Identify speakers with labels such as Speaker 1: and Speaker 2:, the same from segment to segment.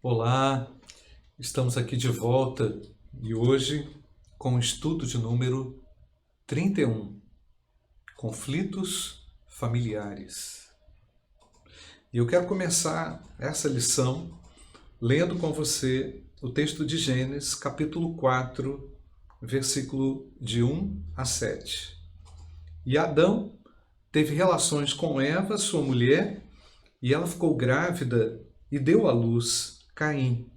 Speaker 1: Olá, estamos aqui de volta e hoje com o estudo de número 31, conflitos familiares. E eu quero começar essa lição lendo com você o texto de Gênesis, capítulo 4, versículo de 1 a 7. E Adão teve relações com Eva, sua mulher, e ela ficou grávida e deu à luz Caim.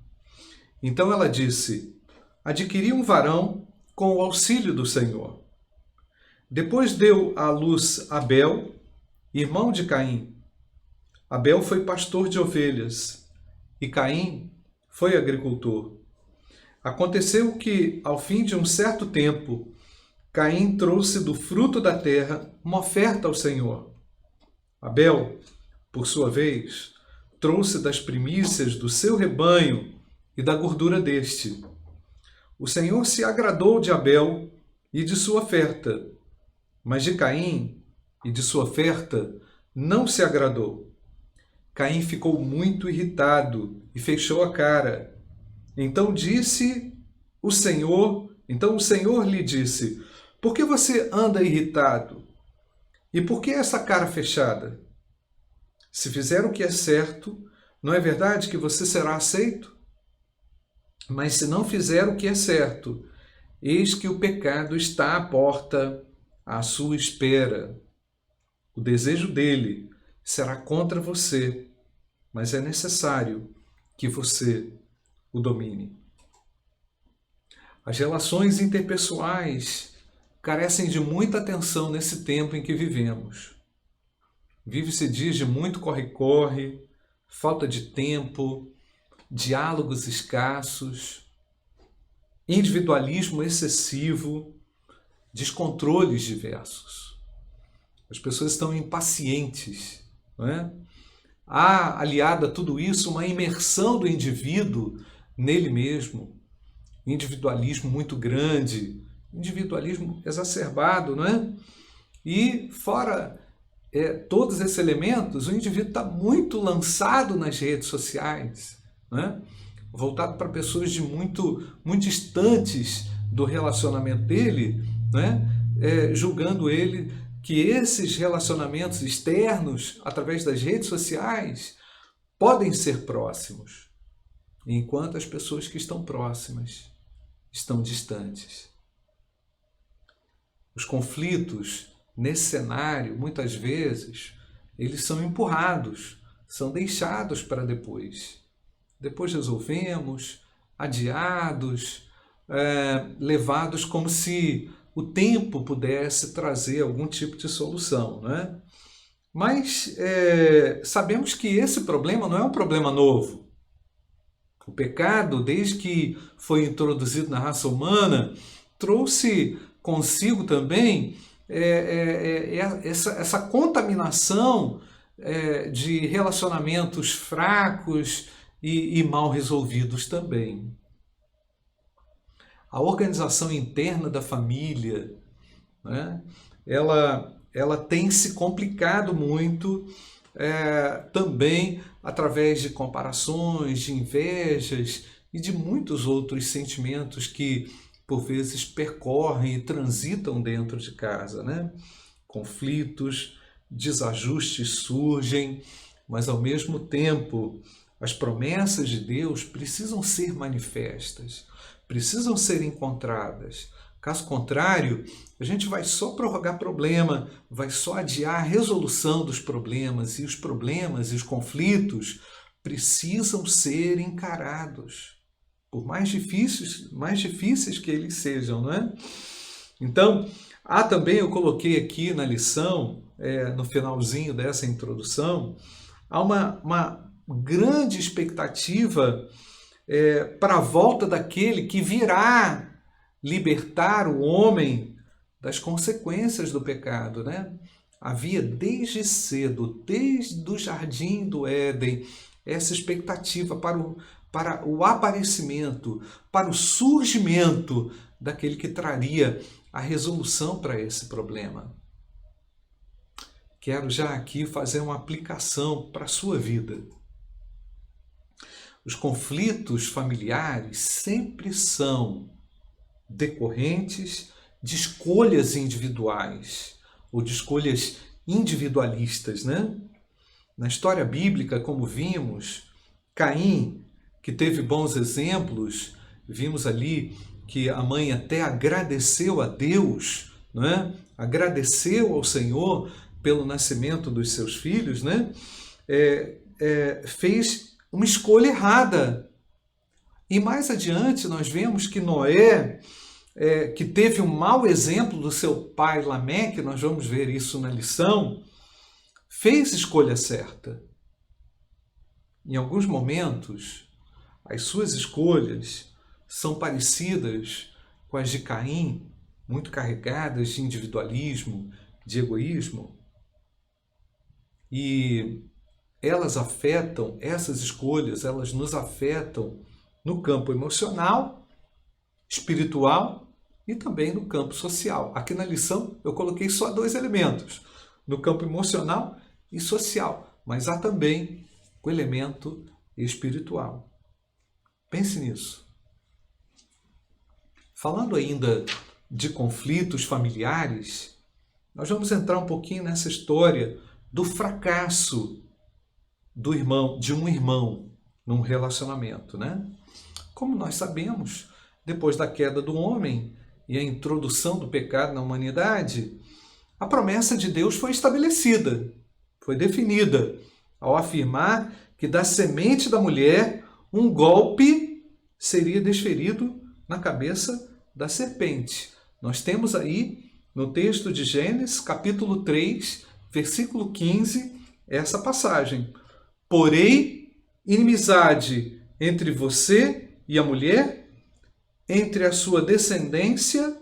Speaker 1: Então ela disse: adquiri um varão com o auxílio do Senhor. Depois deu à luz Abel, irmão de Caim. Abel foi pastor de ovelhas e Caim foi agricultor. Aconteceu que, ao fim de um certo tempo, Caim trouxe do fruto da terra uma oferta ao Senhor. Abel, por sua vez, trouxe das primícias do seu rebanho e da gordura deste. O Senhor se agradou de Abel e de sua oferta, mas de Caim e de sua oferta não se agradou. Caim ficou muito irritado e fechou a cara. Então o Senhor lhe disse: por que você anda irritado? E por que essa cara fechada? Se fizer o que é certo, não é verdade que você será aceito? Mas se não fizer o que é certo, eis que o pecado está à porta, à sua espera. O desejo dele será contra você, mas é necessário que você o domine. As relações interpessoais carecem de muita atenção nesse tempo em que vivemos. Vive-se dias de muito corre-corre, falta de tempo, diálogos escassos, individualismo excessivo, descontroles diversos. As pessoas estão impacientes, não é? Há, aliado a tudo isso, uma imersão do indivíduo nele mesmo, individualismo muito grande, individualismo exacerbado, não é? E fora todos esses elementos, o indivíduo está muito lançado nas redes sociais, né? Voltado para pessoas de muito distantes do relacionamento dele, né? Julgando ele que esses relacionamentos externos, através das redes sociais, podem ser próximos, enquanto as pessoas que estão próximas estão distantes. Os conflitos nesse cenário, muitas vezes, eles são empurrados, são deixados para depois. Depois resolvemos, adiados, levados como se o tempo pudesse trazer algum tipo de solução, né? Mas sabemos que esse problema não é um problema novo. O pecado, desde que foi introduzido na raça humana, trouxe consigo também essa contaminação de relacionamentos fracos e mal resolvidos também. A organização interna da família, né, ela tem se complicado muito também através de comparações, de invejas e de muitos outros sentimentos que por vezes percorrem e transitam dentro de casa, né? Conflitos, desajustes surgem, mas ao mesmo tempo as promessas de Deus precisam ser manifestas, precisam ser encontradas. Caso contrário, a gente vai só prorrogar problema, vai só adiar a resolução dos problemas, e os conflitos precisam ser encarados, por mais difíceis que eles sejam, não é? Então, também eu coloquei aqui na lição, no finalzinho dessa introdução, há uma grande expectativa para a volta daquele que virá libertar o homem das consequências do pecado, né? Havia desde cedo, desde o jardim do Éden, essa expectativa para o aparecimento, para o surgimento daquele que traria a resolução para esse problema. Quero já aqui fazer uma aplicação para a sua vida. os conflitos familiares sempre são decorrentes de escolhas individuais ou de escolhas individualistas, né? Na história bíblica, como vimos, Caim, que teve bons exemplos, vimos ali que a mãe até agradeceu a Deus, não é? Agradeceu ao Senhor pelo nascimento dos seus filhos, né? Fez uma escolha errada. E mais adiante nós vemos que Noé, que teve um mau exemplo do seu pai Lameque, nós vamos ver isso na lição, fez escolha certa. Em alguns momentos, as suas escolhas são parecidas com as de Caim, muito carregadas de individualismo, de egoísmo. E essas escolhas, elas nos afetam no campo emocional, espiritual e também no campo social. Aqui na lição eu coloquei só 2 elementos, no campo emocional e social, mas há também o elemento espiritual. Pense nisso. Falando ainda de conflitos familiares, nós vamos entrar um pouquinho nessa história do fracasso de um irmão num relacionamento, né? Como nós sabemos, depois da queda do homem e a introdução do pecado na humanidade, a promessa de Deus foi estabelecida, foi definida, ao afirmar que da semente da mulher um golpe seria desferido na cabeça da serpente. Nós temos aí no texto de Gênesis, capítulo 3, versículo 15, essa passagem. Porém, inimizade entre você e a mulher, entre a sua descendência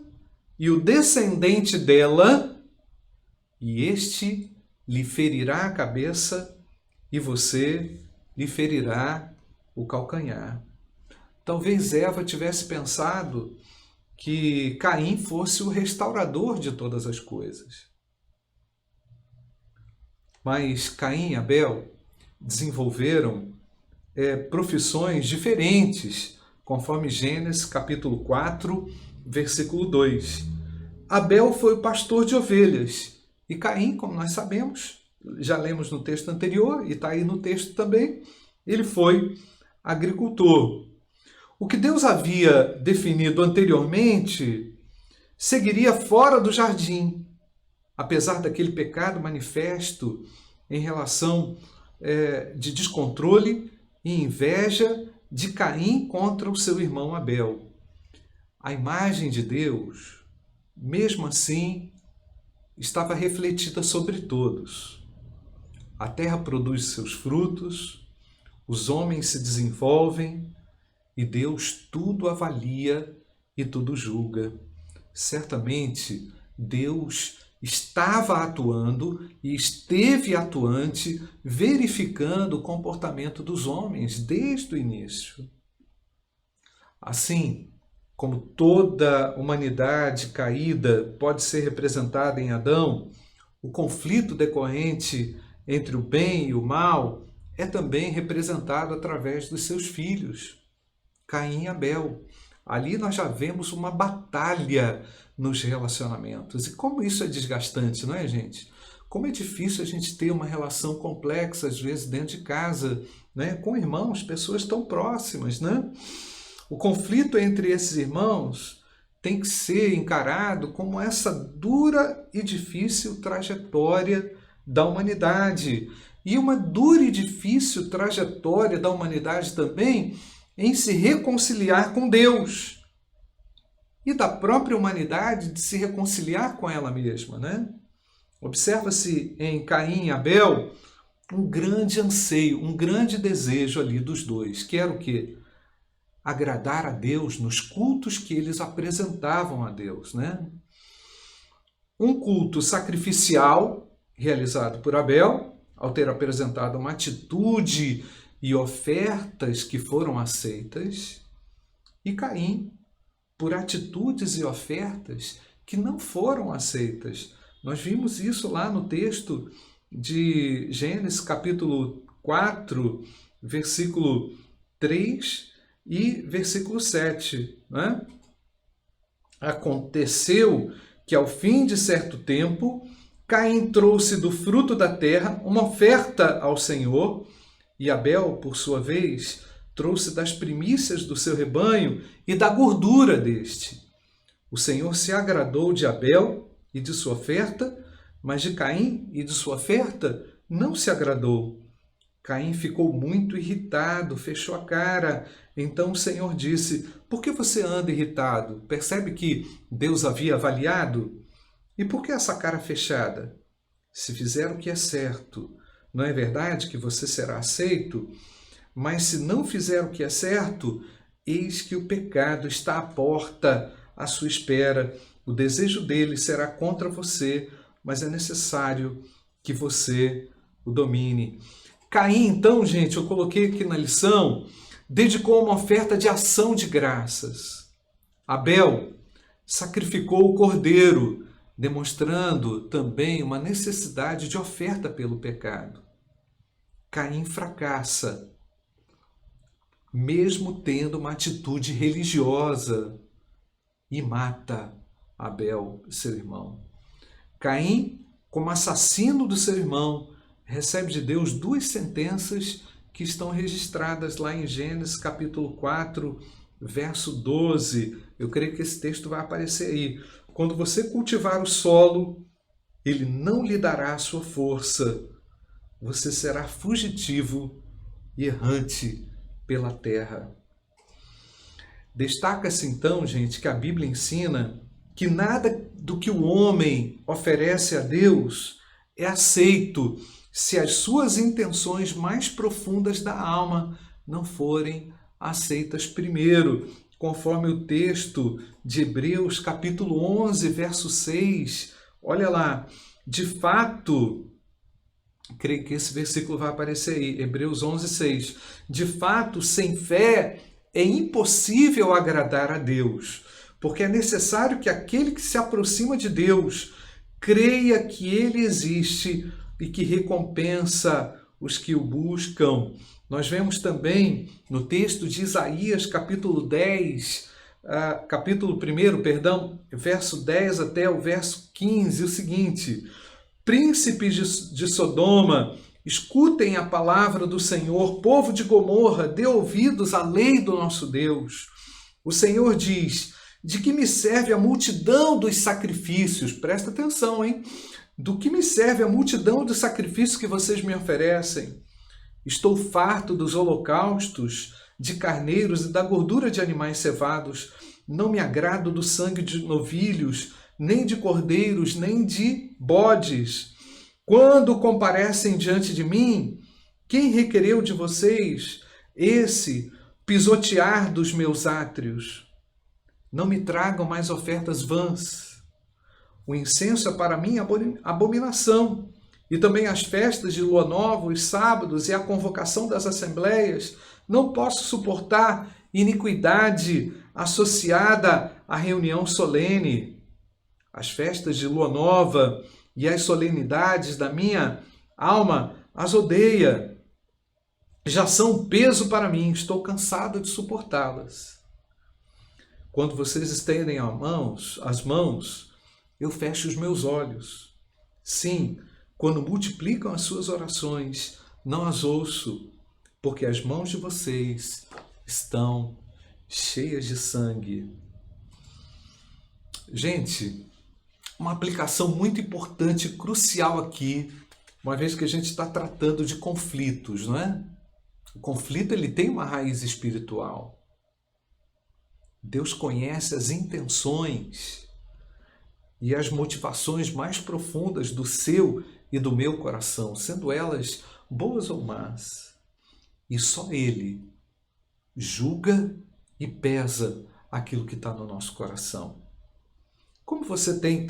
Speaker 1: e o descendente dela, e este lhe ferirá a cabeça e você lhe ferirá o calcanhar. Talvez Eva tivesse pensado que Caim fosse o restaurador de todas as coisas. Mas Caim e Abel desenvolveram profissões diferentes, conforme Gênesis capítulo 4, versículo 2. Abel foi o pastor de ovelhas e Caim, como nós sabemos, já lemos no texto anterior e está aí no texto também, ele foi agricultor. O que Deus havia definido anteriormente seguiria fora do jardim, apesar daquele pecado manifesto em relação de descontrole e inveja de Caim contra o seu irmão Abel. A imagem de Deus, mesmo assim, estava refletida sobre todos. A terra produz seus frutos, os homens se desenvolvem e Deus tudo avalia e tudo julga. Certamente, Deus estava atuando e esteve atuante, verificando o comportamento dos homens desde o início. Assim, como toda humanidade caída pode ser representada em Adão, o conflito decorrente entre o bem e o mal é também representado através dos seus filhos, Caim e Abel. Ali nós já vemos uma batalha nos relacionamentos. E como isso é desgastante, não é, gente? Como é difícil a gente ter uma relação complexa, às vezes, dentro de casa, né? Com irmãos, pessoas tão próximas, né? O conflito entre esses irmãos tem que ser encarado como essa dura e difícil trajetória da humanidade. E uma dura e difícil trajetória da humanidade também em se reconciliar com Deus. E da própria humanidade de se reconciliar com ela mesma, né? Observa-se em Caim e Abel um grande anseio, um grande desejo ali dos dois, que era o quê? Agradar a Deus nos cultos que eles apresentavam a Deus, né? Um culto sacrificial realizado por Abel, ao ter apresentado uma atitude e ofertas que foram aceitas, e Caim, por atitudes e ofertas que não foram aceitas. Nós vimos isso lá no texto de Gênesis capítulo 4, versículo 3 e versículo 7. Né? Aconteceu que ao fim de certo tempo, Caim trouxe do fruto da terra uma oferta ao Senhor, e Abel, por sua vez, trouxe das primícias do seu rebanho e da gordura deste. O Senhor se agradou de Abel e de sua oferta, mas de Caim e de sua oferta não se agradou. Caim ficou muito irritado, fechou a cara. Então o Senhor disse: por que você anda irritado? Percebe que Deus havia avaliado? E por que essa cara fechada? Se fizer o que é certo, não é verdade que você será aceito? Mas se não fizer o que é certo, eis que o pecado está à porta, à sua espera. O desejo dele será contra você, mas é necessário que você o domine. Caim, então, gente, eu coloquei aqui na lição, dedicou uma oferta de ação de graças. Abel sacrificou o cordeiro, demonstrando também uma necessidade de oferta pelo pecado. Caim fracassa, mesmo tendo uma atitude religiosa, e mata Abel, seu irmão. Caim, como assassino do seu irmão, recebe de Deus duas sentenças que estão registradas lá em Gênesis capítulo 4, verso 12. Eu creio que esse texto vai aparecer aí. Quando você cultivar o solo, ele não lhe dará a sua força. Você será fugitivo e errante pela terra. Destaca-se então, gente, que a Bíblia ensina que nada do que o homem oferece a Deus é aceito se as suas intenções mais profundas da alma não forem aceitas primeiro, conforme o texto de Hebreus capítulo 11, verso 6. Olha lá, de fato, creio que esse versículo vai aparecer aí, Hebreus 11, 6. De fato, sem fé é impossível agradar a Deus, porque é necessário que aquele que se aproxima de Deus creia que Ele existe e que recompensa os que o buscam. Nós vemos também no texto de Isaías, capítulo 10, capítulo 1, perdão, verso 10 até o verso 15, o seguinte: príncipes de Sodoma, escutem a palavra do Senhor, povo de Gomorra, dê ouvidos à lei do nosso Deus. O Senhor diz: de que me serve a multidão dos sacrifícios? Presta atenção, hein? Do que me serve a multidão dos sacrifícios que vocês me oferecem? Estou farto dos holocaustos, de carneiros e da gordura de animais cevados. Não me agrado do sangue de novilhos, nem de cordeiros, nem de bodes. Quando comparecem diante de mim, quem requereu de vocês esse pisotear dos meus átrios? Não me tragam mais ofertas vãs. O incenso é para mim abominação, e também as festas de lua nova, os sábados e a convocação das assembleias. Não posso suportar iniquidade associada à reunião solene. As festas de lua nova e as solenidades da minha alma as odeia. Já são um peso para mim, estou cansado de suportá-las. Quando vocês estendem as mãos, eu fecho os meus olhos. Sim, quando multiplicam as suas orações, não as ouço, porque as mãos de vocês estão cheias de sangue. Gente, uma aplicação muito importante, crucial aqui, uma vez que a gente está tratando de conflitos, não é? O conflito ele tem uma raiz espiritual. Deus conhece as intenções e as motivações mais profundas do seu e do meu coração, sendo elas boas ou más. E só Ele julga e pesa aquilo que está no nosso coração. Como você tem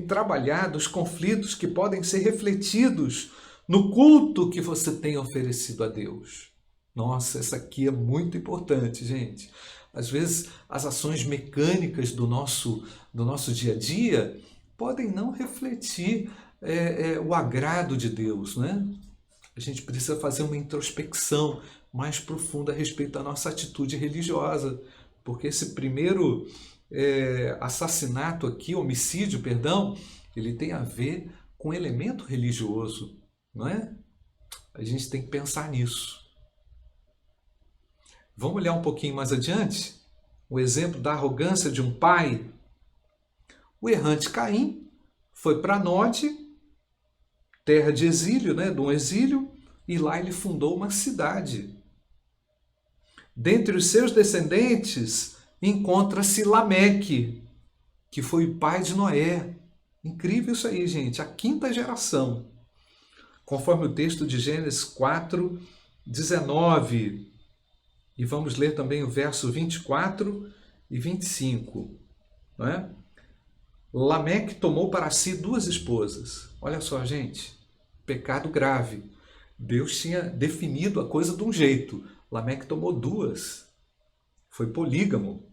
Speaker 1: trabalhado os conflitos que podem ser refletidos no culto que você tem oferecido a Deus? Nossa, essa aqui é muito importante, gente. Às vezes, as ações mecânicas do nosso dia a dia podem não refletir o agrado de Deus, né? A gente precisa fazer uma introspecção mais profunda a respeito da nossa atitude religiosa, porque esse primeiro assassinato aqui, homicídio, perdão, ele tem a ver com elemento religioso, não é? A gente tem que pensar nisso. Vamos olhar um pouquinho mais adiante? O exemplo da arrogância de um pai. O errante Caim foi para Nod, terra de exílio, né, de um exílio, e lá ele fundou uma cidade. Dentre os seus descendentes, encontra-se Lameque, que foi o pai de Noé. Incrível isso aí, gente, a quinta geração. Conforme o texto de Gênesis 4, 19. E vamos ler também o verso 24 e 25. Não é? Lameque tomou para si 2 esposas. Olha só, gente, pecado grave. Deus tinha definido a coisa de um jeito. Lameque tomou 2. Foi polígamo.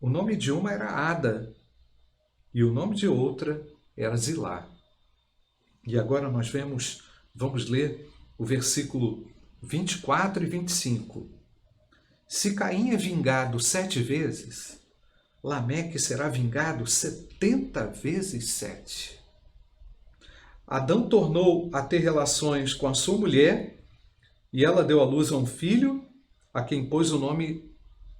Speaker 1: O nome de uma era Ada e o nome de outra era Zilá. E agora nós vamos ler o versículo 24 e 25. Se Caim é vingado 7 vezes, Lameque será vingado 70 vezes 7. Adão tornou a ter relações com a sua mulher e ela deu à luz a um filho, a quem pôs o nome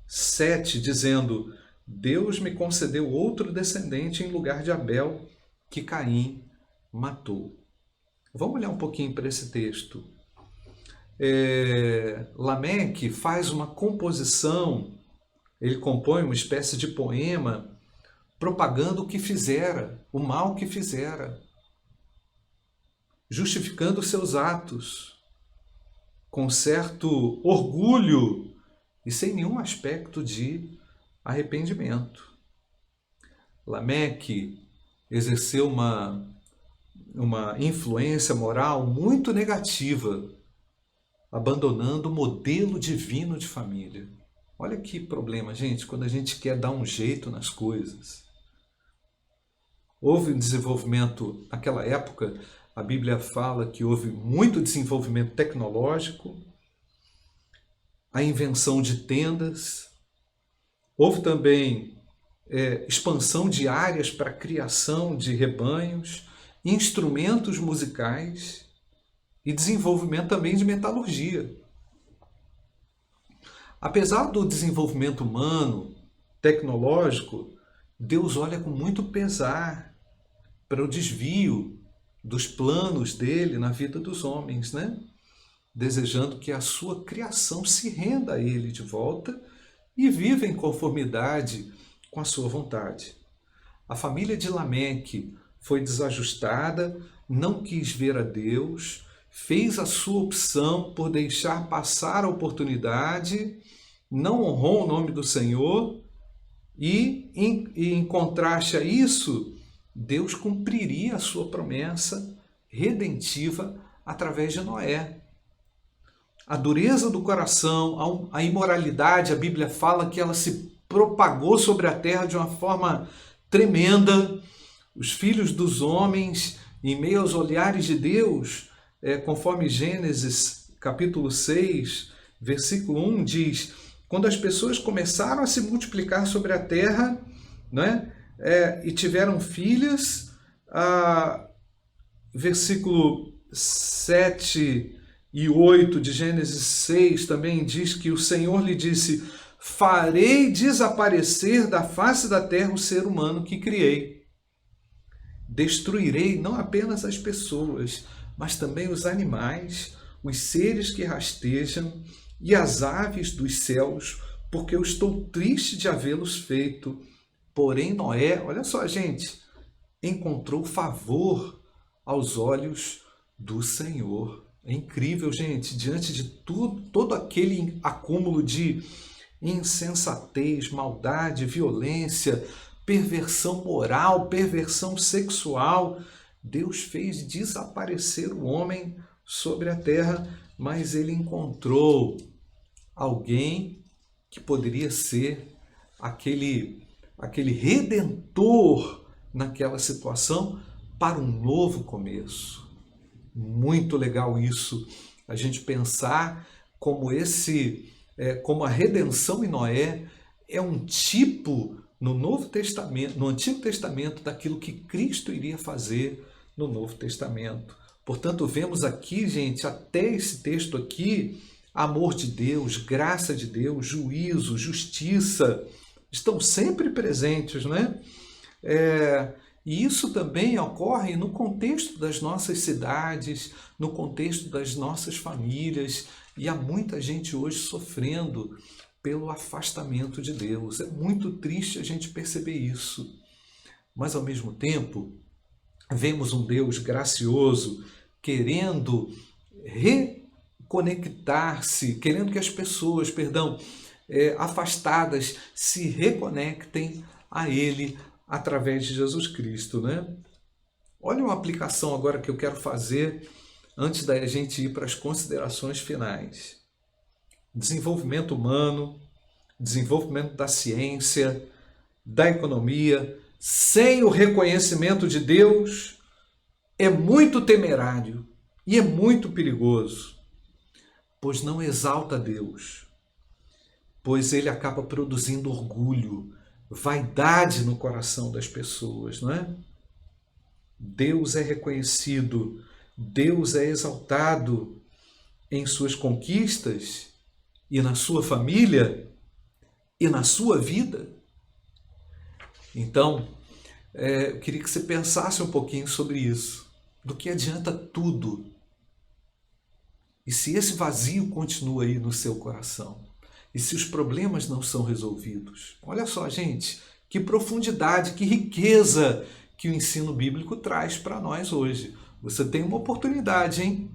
Speaker 1: Sete, dizendo: Deus me concedeu outro descendente em lugar de Abel, que Caim matou. Vamos olhar um pouquinho para esse texto. Lameque faz uma composição, ele compõe uma espécie de poema propagando o que fizera, o mal que fizera, justificando seus atos, com certo orgulho e sem nenhum aspecto de arrependimento. Lameque exerceu uma influência moral muito negativa, abandonando o modelo divino de família. Olha que problema, gente, quando a gente quer dar um jeito nas coisas. Houve um desenvolvimento, naquela época, a Bíblia fala que houve muito desenvolvimento tecnológico, a invenção de tendas, houve também expansão de áreas para a criação de rebanhos, instrumentos musicais e desenvolvimento também de metalurgia. Apesar do desenvolvimento humano, tecnológico, Deus olha com muito pesar para o desvio dos planos dele na vida dos homens, né? Desejando que a sua criação se renda a ele de volta e viva em conformidade com a sua vontade. A família de Lameque foi desajustada, não quis ver a Deus, fez a sua opção por deixar passar a oportunidade, não honrou o nome do Senhor e em contraste a isso, Deus cumpriria a sua promessa redentiva através de Noé. A dureza do coração, a imoralidade, a Bíblia fala que ela se propagou sobre a terra de uma forma tremenda. Os filhos dos homens, em meio aos olhares de Deus, conforme Gênesis capítulo 6, versículo 1 diz: quando as pessoas começaram a se multiplicar sobre a terra, né, e tiveram filhas, versículo 7 e 8 de Gênesis 6 também diz que o Senhor lhe disse: farei desaparecer da face da terra o ser humano que criei. Destruirei não apenas as pessoas, mas também os animais, os seres que rastejam e as aves dos céus, porque eu estou triste de havê-los feito. Porém Noé, olha só, gente, encontrou favor aos olhos do Senhor. É incrível, gente, diante de todo aquele acúmulo de insensatez, maldade, violência, perversão moral, perversão sexual, Deus fez desaparecer o homem sobre a terra, mas ele encontrou alguém que poderia ser aquele redentor naquela situação para um novo começo. Muito legal isso, a gente pensar como como a redenção em Noé é um tipo no Novo Testamento, no Antigo Testamento, daquilo que Cristo iria fazer no Novo Testamento. Portanto, vemos aqui, gente, até esse texto aqui, amor de Deus, graça de Deus, juízo, justiça, estão sempre presentes, né? E isso também ocorre no contexto das nossas cidades, no contexto das nossas famílias, e há muita gente hoje sofrendo pelo afastamento de Deus. É muito triste a gente perceber isso. Mas, ao mesmo tempo, vemos um Deus gracioso querendo reconectar-se, querendo que as pessoas, afastadas, se reconectem a Ele através de Jesus Cristo, né? Olha uma aplicação agora que eu quero fazer antes da gente ir para as considerações finais. Desenvolvimento humano, desenvolvimento da ciência, da economia, sem o reconhecimento de Deus, é muito temerário e é muito perigoso, pois não exalta Deus, pois ele acaba produzindo orgulho, vaidade no coração das pessoas, não é? Deus é reconhecido, Deus é exaltado em suas conquistas e na sua família e na sua vida. Então, eu queria que você pensasse um pouquinho sobre isso. Do que adianta tudo? E se esse vazio continua aí no seu coração? E se os problemas não são resolvidos? Olha só, gente, que profundidade, que riqueza que o ensino bíblico traz para nós hoje. Você tem uma oportunidade, hein?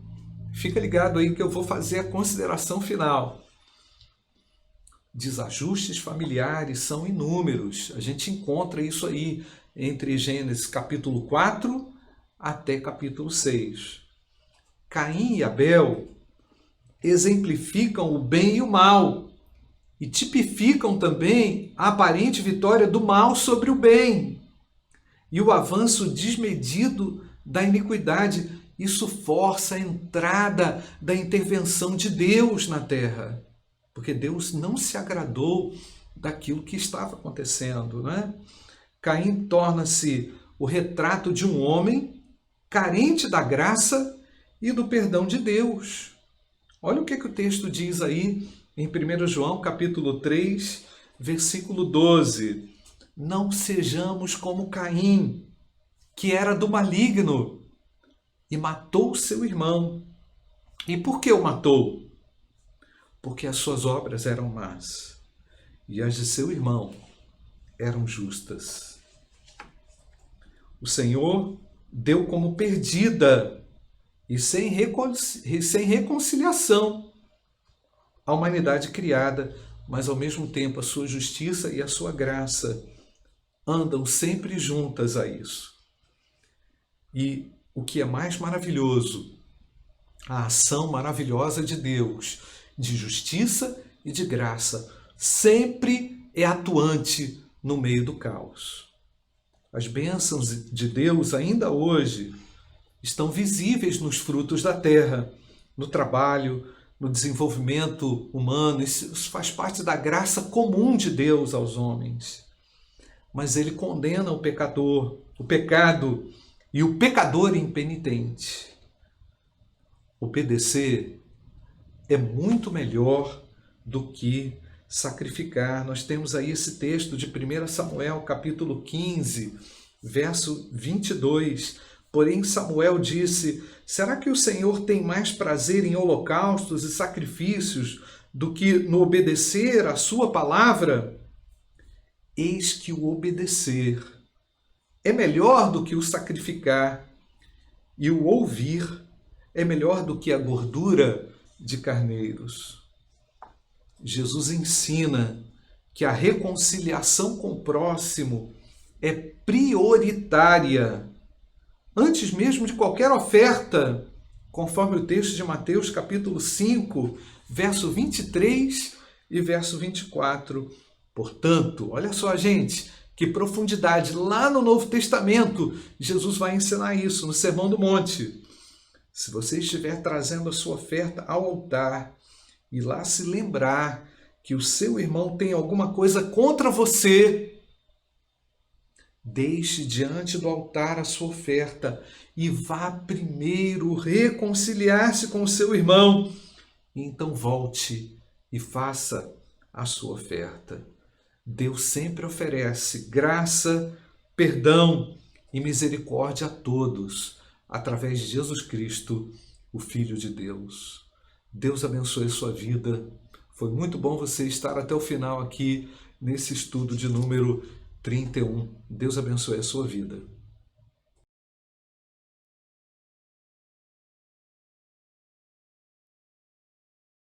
Speaker 1: Fica ligado aí que eu vou fazer a consideração final. Desajustes familiares são inúmeros. A gente encontra isso aí entre Gênesis capítulo 4 até capítulo 6. Caim e Abel exemplificam o bem e o mal e tipificam também a aparente vitória do mal sobre o bem e o avanço desmedido da iniquidade. Isso força a entrada da intervenção de Deus na terra, porque Deus não se agradou daquilo que estava acontecendo, né? Caim torna-se o retrato de um homem carente da graça e do perdão de Deus. Olha o que o texto diz aí em 1 João capítulo 3, versículo 12. Não sejamos como Caim, que era do maligno e matou seu irmão. E por que o matou? Porque as suas obras eram más e as de seu irmão eram justas. O Senhor deu como perdida e sem reconciliação a humanidade criada, mas ao mesmo tempo a sua justiça e a sua graça andam sempre juntas a isso. E o que é mais maravilhoso, a ação maravilhosa de Deus, de justiça e de graça, sempre é atuante no meio do caos. As bênçãos de Deus ainda hoje estão visíveis nos frutos da terra, no trabalho, no desenvolvimento humano. Isso faz parte da graça comum de Deus aos homens. Mas ele condena o pecador, o pecado e o pecador impenitente. Obedecer é muito melhor do que sacrificar. Nós temos aí esse texto de 1 Samuel, capítulo 15, verso 22. Porém, Samuel disse: será que o Senhor tem mais prazer em holocaustos e sacrifícios do que no obedecer à sua palavra? Eis que o obedecer é melhor do que o sacrificar, e o ouvir é melhor do que a gordura de carneiros. Jesus ensina que a reconciliação com o próximo é prioritária, antes mesmo de qualquer oferta, conforme o texto de Mateus, capítulo 5, verso 23 e verso 24. Portanto, olha só, gente, que profundidade. Lá no Novo Testamento, Jesus vai ensinar isso, no Sermão do Monte. Se você estiver trazendo a sua oferta ao altar e lá se lembrar que o seu irmão tem alguma coisa contra você, deixe diante do altar a sua oferta e vá primeiro reconciliar-se com o seu irmão. E então volte e faça a sua oferta. Deus sempre oferece graça, perdão e misericórdia a todos, através de Jesus Cristo, o Filho de Deus. Deus abençoe a sua vida. Foi muito bom você estar até o final aqui nesse estudo de número 31. Deus abençoe a sua vida.